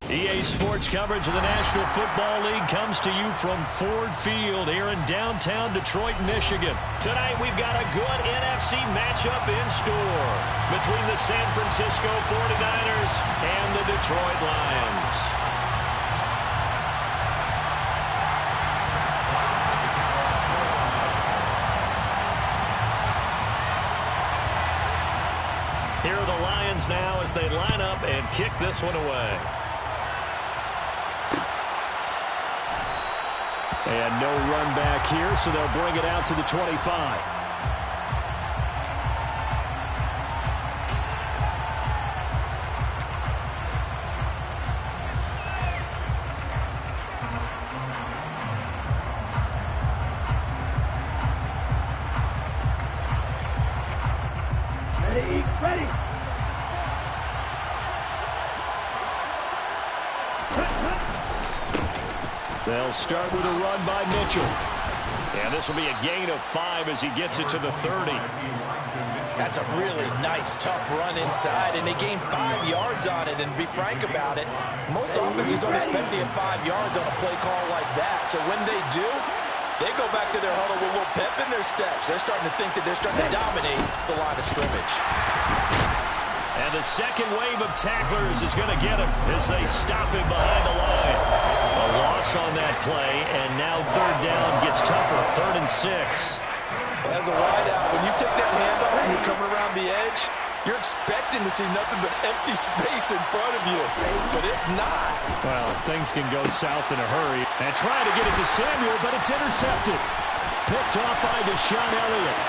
EA Sports coverage of the National Football League comes to you from Ford Field here in downtown Detroit, Michigan. Tonight we've got a good NFC matchup in store between the San Francisco 49ers and the Detroit Lions. Here are the Lions now as they line up and kick this one away. And no run back here, so they'll bring it out to the 25. Ready. They'll start with a run by Mitchell. And this will be a gain of 5 as he gets it to the 30. That's a really nice, tough run inside, and they gained 5 yards on it. And to be frank about it, most offenses don't expect to get 5 yards on a play call like that. So when they do, they go back to their huddle with a little pep in their steps. They're starting to think that they're starting to dominate the line of scrimmage. And the second wave of tacklers is going to get him as they stop him behind the line. A loss on that play, and now third down gets tougher, 3rd and 6. As a wideout, when you take that handoff and you're coming around the edge, you're expecting to see nothing but empty space in front of you. But if not... well, things can go south in a hurry. And trying to get it to Samuel, but it's intercepted. Picked off by Deshaun Elliott.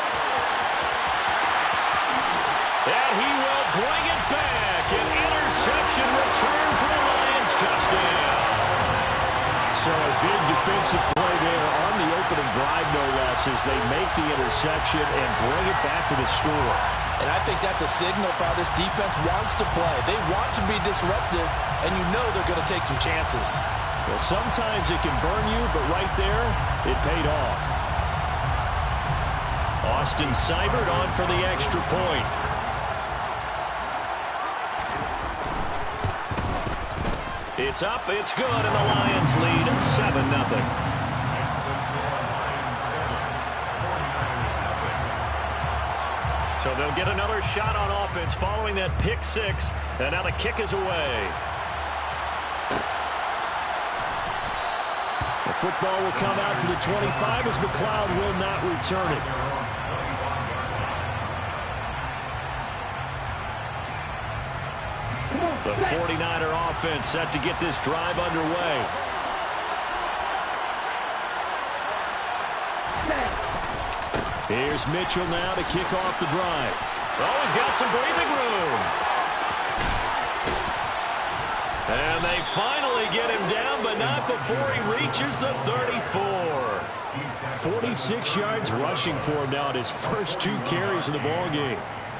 And he will bring it back. An interception return for the Lions touchdown. So a big defensive play there on the opening drive, no less, as they make the interception and bring it back for the score. And I think that's a signal for how this defense wants to play. They want to be disruptive, and you know they're going to take some chances. Well, sometimes it can burn you, but right there, it paid off. Austin Seibert on for the extra point. It's up, it's good, and the Lions lead 7-0. So they'll get another shot on offense following that pick 6, and now the kick is away. The football will come out to the 25 as McLeod will not return it. The 49er offense set to get this drive underway. Here's Mitchell now to kick off the drive. Oh, he's got some breathing room. And they finally get him down, but not before he reaches the 34. 46 yards rushing for him now at his first 2 carries in the ballgame.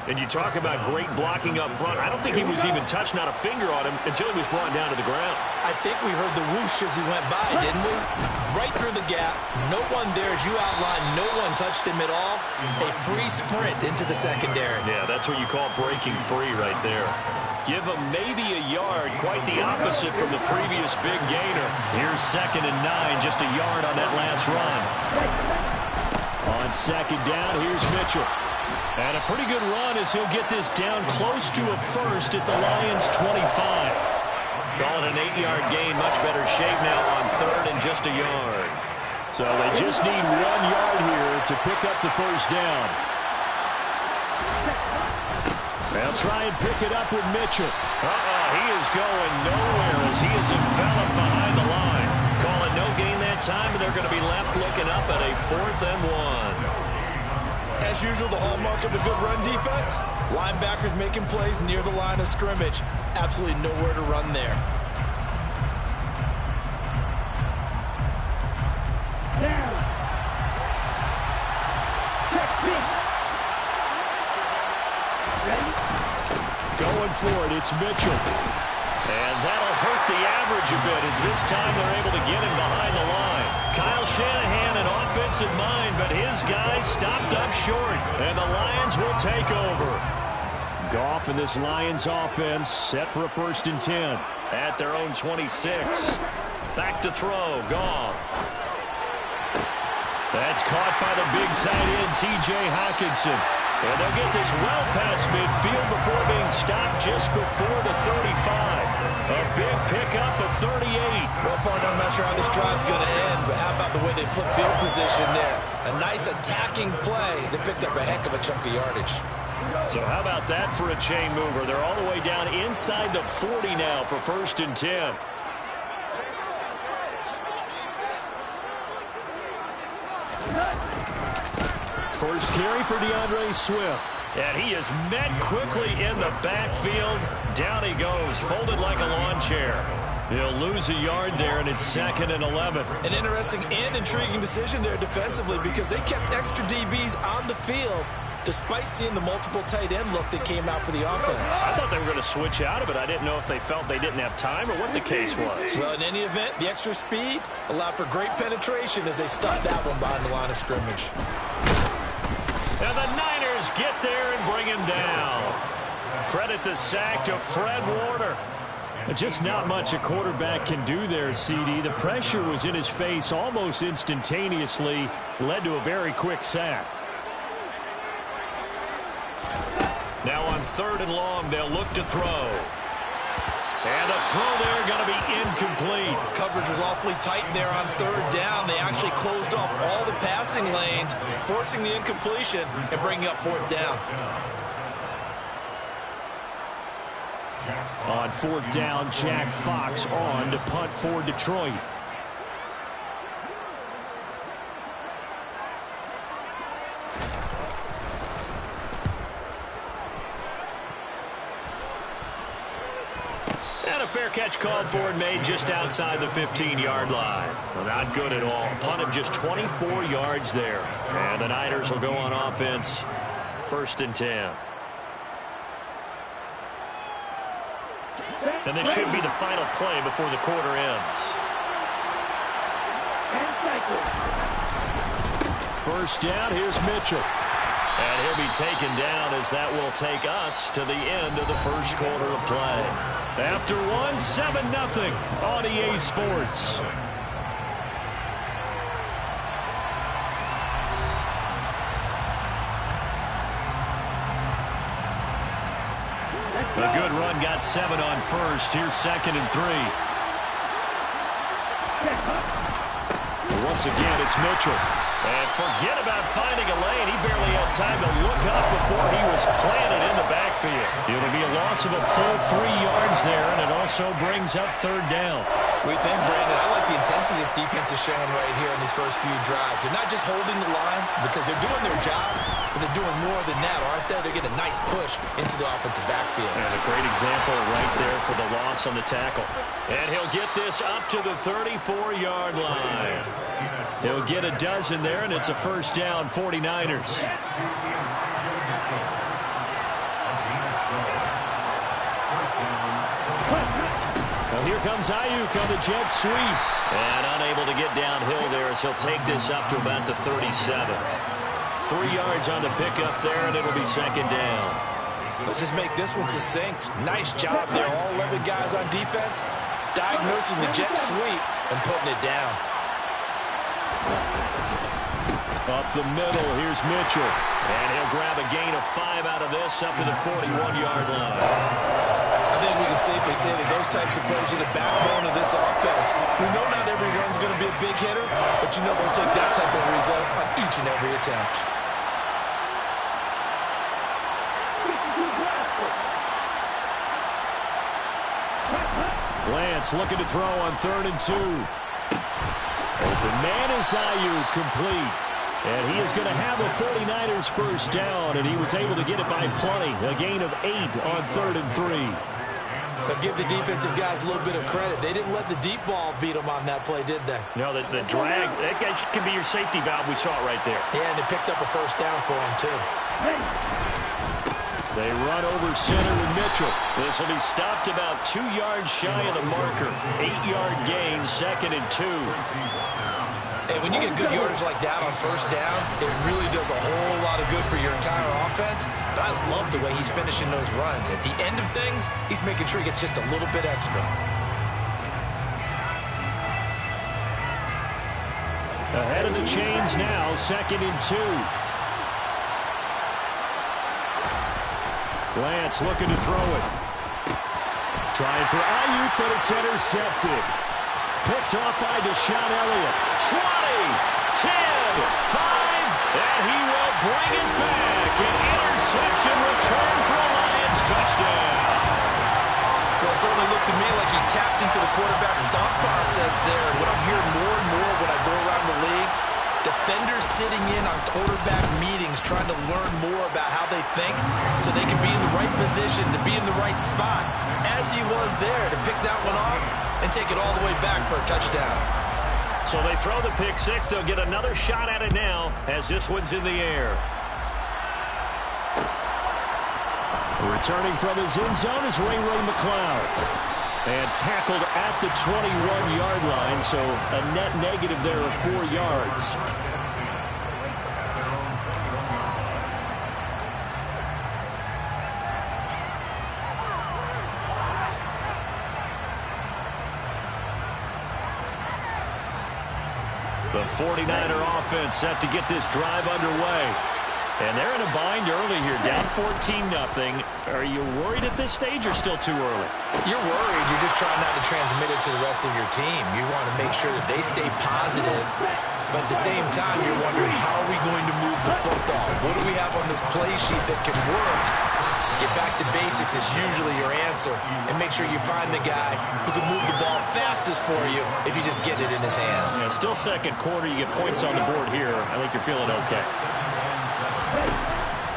And you talk about great blocking up front. I don't think he was even touched, not a finger on him, until he was brought down to the ground. I think we heard the whoosh as he went by, didn't we? Right through the gap. No one there, as you outlined. No one touched him at all. A free sprint into the secondary. Yeah, that's what you call breaking free right there. Give him maybe a yard, quite the opposite from the previous big gainer. Here's 2nd and 9, just a yard on that last run. On 2nd down, here's Mitchell. And a pretty good run as he'll get this down close to a first at the Lions' 25. Calling an 8-yard gain, much better shape now on 3rd and just a yard. So they just need 1 yard here to pick up the first down. They'll try and pick it up with Mitchell. He is going nowhere as he is enveloped behind the line. Calling no gain that time, and they're going to be left looking up at a 4th and 1. As usual, the hallmark of a good run defense, linebackers making plays near the line of scrimmage. Absolutely nowhere to run there. Going for it, it's Mitchell. And that'll hurt the average a bit as this time they're able to get him behind the line. Kyle Shanahan, an offensive mind, but his guys stopped up short, and the Lions will take over. Goff and this Lions offense set for a 1st and 10. At their own 26. Back to throw. Goff. That's caught by the big tight end, T.J. Hockenson. And they'll get this well past midfield before being stopped just before the 35. A big pickup of 38. Well, far, I'm not sure how this drive's going to end, but how about the way they flip field position there? A nice attacking play. They picked up a heck of a chunk of yardage. So how about that for a chain mover? They're all the way down inside the 40 now for 1st and 10. First carry for DeAndre Swift. And he is met quickly in the backfield. Down he goes, folded like a lawn chair. He'll lose a yard there, and it's 2nd and 11. An interesting and intriguing decision there defensively because they kept extra DBs on the field despite seeing the multiple tight end look that came out for the offense. I thought they were going to switch out of it. I didn't know if they felt they didn't have time or what the case was. Well, in any event, the extra speed allowed for great penetration as they stuffed that one behind the line of scrimmage. And the Niners get there and bring him down. Credit the sack to Fred Warner. Just not much a quarterback can do there, CD. The pressure was in his face almost instantaneously, led to a very quick sack. Now on 3rd and long, they'll look to throw. And the throw there going to be incomplete. Coverage was awfully tight there on 3rd down. They actually closed off all the passing lanes, forcing the incompletion and bringing up 4th down. On 4th down, Jack Fox on to punt for Detroit. And a fair catch called for and made just outside the 15-yard line. Well, not good at all. Punt of just 24 yards there. And the Niners will go on offense. 1st and 10. And this should be the final play before the quarter ends. 1st down, here's Mitchell. And he'll be taken down as that will take us to the end of the 1st quarter of play. After 1, 7-0 on EA Sports. A good run, got 7 on 1st. Here's 2nd and 3. Once again, it's Mitchell. And forget about finding a lane. He barely had time to look up before he was planted in the backfield. It'll be a loss of a full 3 yards there, and it also brings up 3rd down. We think, Brandon, I like the intensity this defense is showing right here in these first few drives. They're not just holding the line because they're doing their job, but they're doing more than that, aren't they? They're getting a nice push into the offensive backfield. And a great example right there for the loss on the tackle. And he'll get this up to the 34-yard line. He'll get a dozen there, and it's a 1st down, 49ers. Well, here comes Ayuk on the jet sweep. And unable to get downhill there as he'll take this up to about the 37. 3 yards on the pickup there, and it'll be 2nd down. Let's just make this one succinct. Nice job there, all 11 guys on defense, diagnosing the jet sweep and putting it down. Up the middle, here's Mitchell. And he'll grab a gain of 5 out of this up to the 41-yard line. I think we can safely say that those types of plays are the backbone of this offense. We know not every run's going to be a big hitter, but you know they'll take that type of result on each and every attempt. Lance looking to throw on 3rd and 2. Open man is Ayuk, complete. And he is going to have a 49ers 1st down, and he was able to get it by plenty. A gain of 8 on 3rd and 3. They'll give the defensive guys a little bit of credit. They didn't let the deep ball beat them on that play, did they? No, the drag, that guy can be your safety valve. We saw it right there. Yeah, and they picked up a 1st down for him, too. They run over center with Mitchell. This will be stopped about 2 yards shy of the marker. 8-yard gain, 2nd and 2. And when you get good yardage like that on first down, it really does a whole lot of good for your entire offense. But I love the way he's finishing those runs. At the end of things, he's making sure he gets just a little bit extra. Ahead of the chains now, 2nd and 2. Lance looking to throw it. Trying for Ayuk, but it's intercepted. Picked off by Deshaun Elliott. 20, 10, 5, and he will bring it back. An interception return for a Lions touchdown. Well, it certainly looked to me like he tapped into the quarterback's thought process there. What I'm hearing more and more when I go around the league, defenders sitting in on quarterback meetings trying to learn more about how they think so they can be in the right position to be in the right spot, as he was there to pick that one off and take it all the way back for a touchdown. So they throw the pick six. They'll get another shot at it now as this one's in the air. Returning from his end zone is Ray McCloud. And tackled at the 21-yard line, so a net negative there of 4 yards. The 49er offense set to get this drive underway. And they're in a bind early here, down 14-0. Are you worried at this stage or still too early? You're worried. You're just trying not to transmit it to the rest of your team. You want to make sure that they stay positive. But at the same time, you're wondering, how are we going to move the football? What do we have on this play sheet that can work? Get back to basics is usually your answer. And make sure you find the guy who can move the ball fastest for you if you just get it in his hands. Yeah, still second quarter. You get points on the board here. I think you're feeling okay.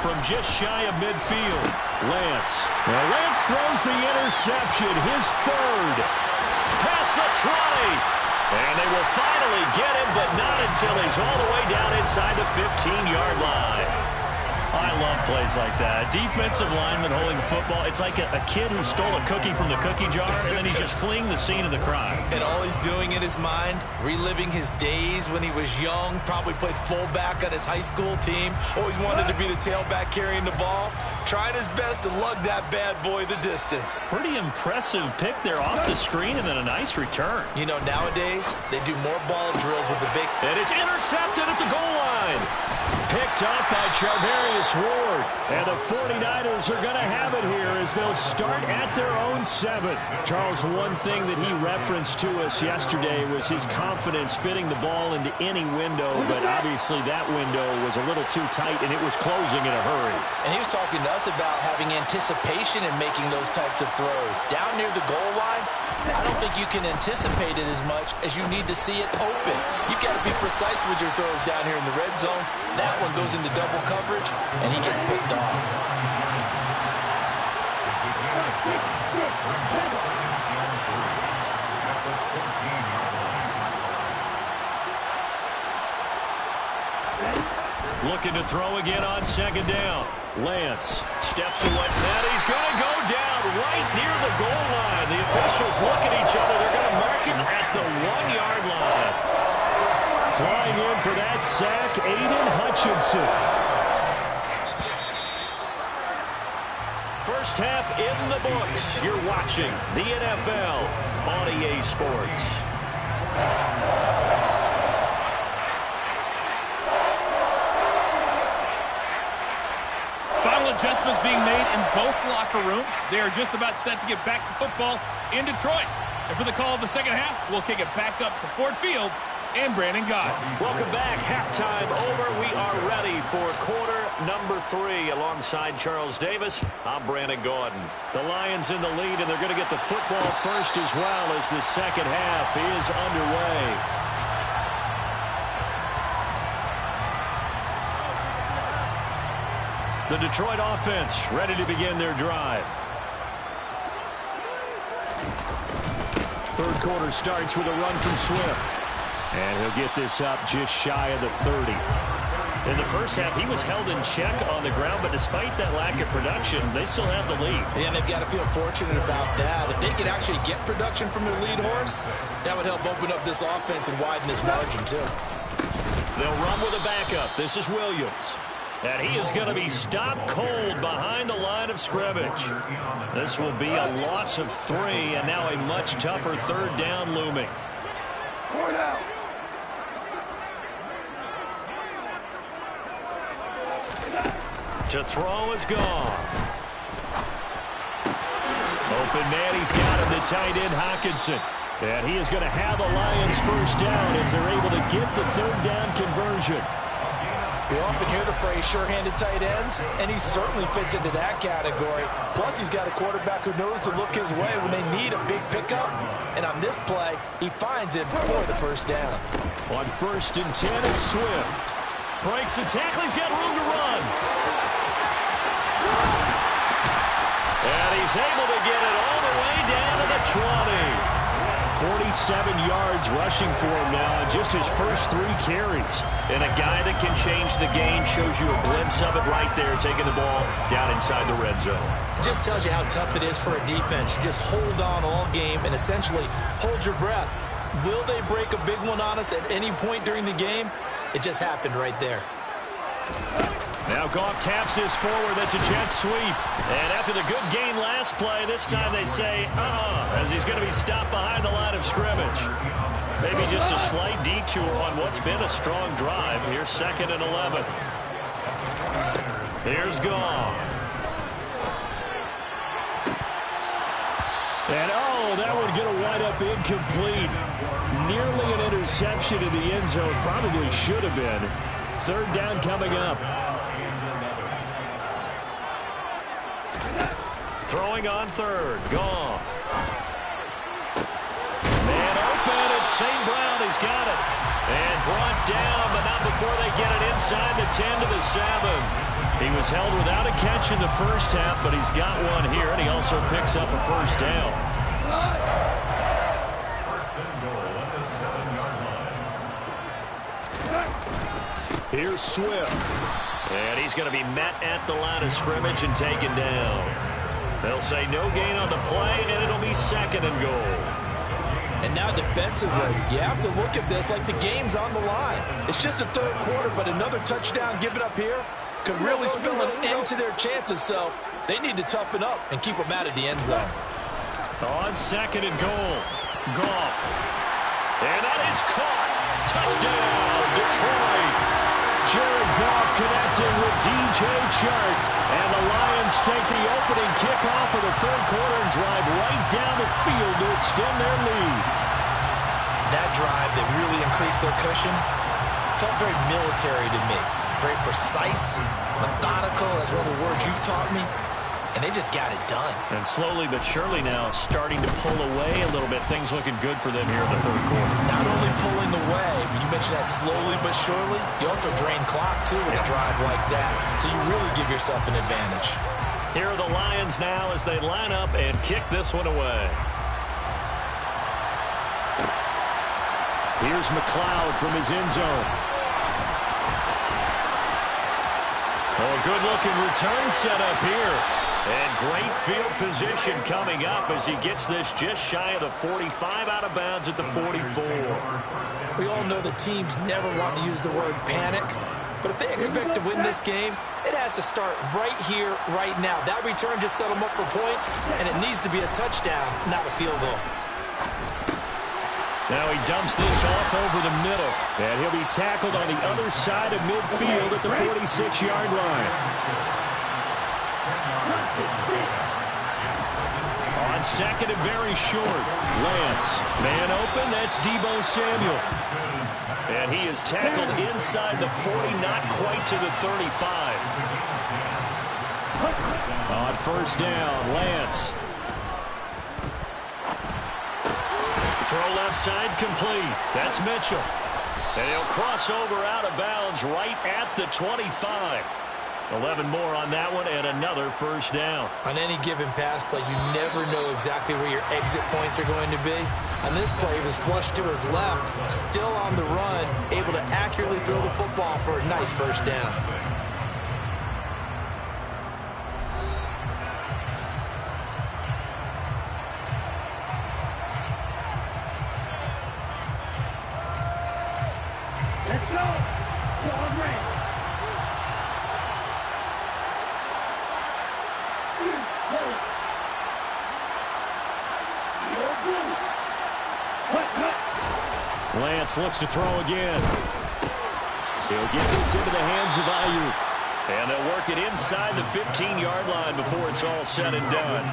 From just shy of midfield, Lance. Now Lance throws the interception, his third. Past the 20. And they will finally get him, but not until he's all the way down inside the 15-yard line. I love plays like that. Defensive lineman holding the football. It's like a kid who stole a cookie from the cookie jar, and then he's just fleeing the scene of the crime. And all he's doing in his mind, reliving his days when he was young, probably played fullback on his high school team, always wanted to be the tailback carrying the ball, trying his best to lug that bad boy the distance. Pretty impressive pick there off the screen, and then a nice return. You know, nowadays, they do more ball drills with the big... And it's intercepted at the goal line. Picked up by Charvarius Ward. And the 49ers are going to have it here as they'll start at their own 7. Charles, one thing that he referenced to us yesterday was his confidence fitting the ball into any window, but obviously that window was a little too tight and it was closing in a hurry. And he was talking to us about having anticipation in making those types of throws. Down near the goal line, I don't think you can anticipate it as much as you need to see it open. You've got to be precise with your throws down here in the red zone. That one goes into double coverage, and he gets picked off. Looking to throw again on second down. Lance steps away, and he's going to go down right near the goal line. The officials look at each other. They're going to mark him at the 1-yard line. Flying in for that sack, Aiden Hutchinson. First half in the books. You're watching the NFL on EA Sports. Final adjustments being made in both locker rooms. They are just about set to get back to football in Detroit. And for the call of the second half, we'll kick it back up to Ford Field and Brandon Gott. Welcome back. Halftime over. We are ready for quarter number 3. Alongside Charles Davis, I'm Brandon Gaudin. The Lions in the lead, and they're going to get the football first as well as the second half is underway. The Detroit offense ready to begin their drive. Third quarter starts with a run from Swift. And he'll get this up just shy of the 30. In the first half, he was held in check on the ground, but despite that lack of production, they still have the lead. Yeah, and they've got to feel fortunate about that. If they could actually get production from their lead horse, that would help open up this offense and widen this margin, too. They'll run with a backup. This is Williams. And he is going to be stopped cold behind the line of scrimmage. This will be a loss of 3, and now a much tougher third down looming. To throw is gone. Open man, he's got him, the tight end, Hockenson. And he is going to have the Lions first down as they're able to get the third down conversion. We often hear the phrase sure-handed tight ends, and he certainly fits into that category. Plus, he's got a quarterback who knows to look his way when they need a big pickup. And on this play, he finds it for the first down. On 1st and 10, it's Swift. Breaks the tackle, he's got room to run. And he's able to get it all the way down to the 20. 47 yards rushing for him now on just his first 3 carries. And a guy that can change the game, shows you a glimpse of it right there, taking the ball down inside the red zone. It just tells you how tough it is for a defense. You just hold on all game and essentially hold your breath. Will they break a big one on us at any point during the game? It just happened right there. Now Goff taps this forward. That's a jet sweep. And after the good gain last play, this time they say, as he's going to be stopped behind the line of scrimmage. Maybe just a slight detour on what's been a strong drive. Here's 2nd and 11. Here's Goff. And, that would get a wind up incomplete. Nearly an interception in the end zone. Probably should have been. 3rd down coming up. Throwing on 3rd. Goff. Man open. It's St. Brown. He's got it. And brought down, but not before they get it inside the 10 to the 7. He was held without a catch in the first half, but he's got one here, and he also picks up a first down. Here's Swift. And he's going to be met at the line of scrimmage and taken down. They'll say no gain on the play, and it'll be 2nd and goal. And now defensively, you have to look at this like the game's on the line. It's just the 3rd quarter, but another touchdown given up here could really spell an end to their chances, so they need to toughen up and keep them out of the end zone. On 2nd and goal, Goff. And that is caught. Touchdown, Detroit. Jared Goff connecting with DJ Chark. And the Lions take the opening kickoff of the 3rd quarter and drive right down the field to extend their lead. That drive that really increased their cushion felt very military to me. Very precise, methodical, that's one of the words you've taught me. And they just got it done. And slowly but surely now starting to pull away a little bit. Things looking good for them here in the 3rd quarter. Not only pulling away, but you mentioned that slowly but surely. You also drain clock, too, with a drive like that. So you really give yourself an advantage. Here are the Lions now as they line up and kick this one away. Here's McLeod from his end zone. Oh, good-looking return set up here. And great field position coming up as he gets this just shy of the 45, out of bounds at the 44. We all know the teams never want to use the word panic, but if they expect to win this game, it has to start right here, right now. That return just set them up for points, and it needs to be a touchdown, not a field goal. Now he dumps this off over the middle, and he'll be tackled on the other side of midfield at the 46-yard line. On 2nd and very short, Lance. Man open, that's Deebo Samuel. And he is tackled inside the 40, not quite to the 35. On 1st down, Lance. Throw left side complete. That's Mitchell. And he'll cross over out of bounds right at the 25. 11 more on that one and another first down. On any given pass play, you never know exactly where your exit points are going to be. On this play, he was flushed to his left, still on the run, able to accurately throw the football for a nice first down. Let's go. Lance looks to throw again. He'll get this into the hands of Ayuk. And they'll work it inside the 15-yard line before it's all said and done.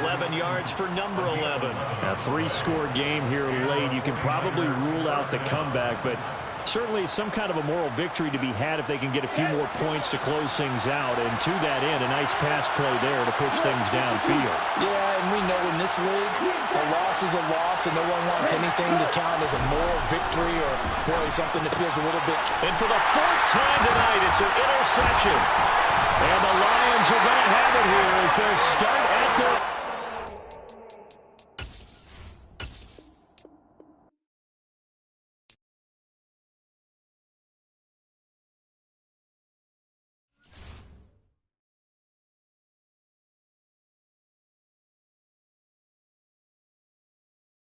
11 yards for number 11. A three-score game here late. You can probably rule out the comeback, but certainly some kind of a moral victory to be had if they can get a few more points to close things out. And to that end, a nice pass play there to push things downfield. Yeah, and we know in this league, a loss is a loss, and no one wants anything to count as a moral victory or really something that feels a little bit. And for the fourth time tonight, it's an interception. And the Lions are going to have it here as they start at their